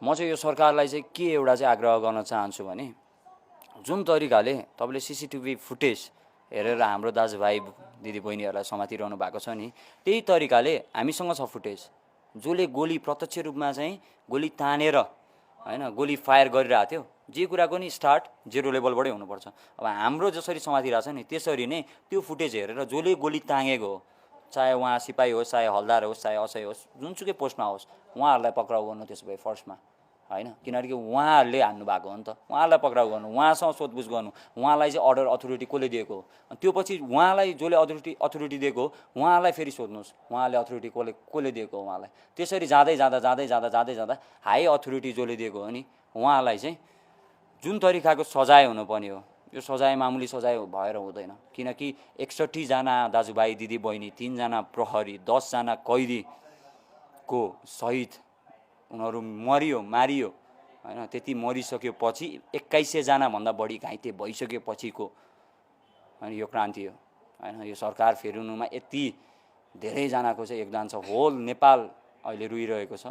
म चाहिँ यो सरकारलाई चाहिँ के एउटा चाहिँ आग्रह गर्न चाहन्छु भने जुन तरिकाले तपाईँले सीसीटीभी फुटेज हेरेर हाम्रो दाजुभाइ दिदीबहिनीहरूलाई समातिरहनु भएको छ नि, त्यही तरिकाले हामीसँग छ फुटेज। जसले गोली प्रत्यक्ष रूपमा चाहिँ गोली तानेर हैन गोली फायर गरिरहेको थियो, जे कुराको नि स्टार्ट जेरो लेभलबाटै हुनुपर्छ। अब हाम्रो जसरी समातिरहेको छ नि त्यसरी नै त्यो फुटेज हेरेर जसले गोली तानेको हो, चाहे उहाँ सिपाही होस्, चाहे हलदार होस्, चाहे असै होस्, जुनसुकै पोस्टमा होस्, उहाँहरूलाई पक्राउ गर्नु त्यसो भए फर्स्टमा हैन, किनकि उहाँहरूले हान्नु भएको हो नि त। उहाँहरूलाई पक्राउ गर्नु, उहाँसँग सोधपुछ गर्नु, उहाँलाई चाहिँ अर्डर अथोरिटी कसले दिएको हो, त्यो पछि उहाँलाई जसले अथोरिटी दिएको हो उहाँलाई फेरि सोध्नुहोस् उहाँले अथोरिटी कसले दिएको हो उहाँलाई। त्यसरी जाँदै जाँदा हाई अथोरिटी जसले दिएको हो नि उहाँलाई चाहिँ जुन तरिकाको सजाय हुनुपर्ने हो, यो सजाय मामुली सजाय भएर हुँदैन। किनकि 61 जना दाजुभाइ दिदीबहिनी, 3 जना प्रहरी, 10 जना कैदीको सहित उनीहरू मारियो हैन। त्यति मरिसकेपछि 2100 जना भन्दा बढी घाइते भइसकेपछिको हैन यो क्रान्ति हो हैन। यो सरकार फेरुनुमा यति धेरै जनाको चाहिँ योगदान छ। होल नेपाल अहिले रुइरहेको छ।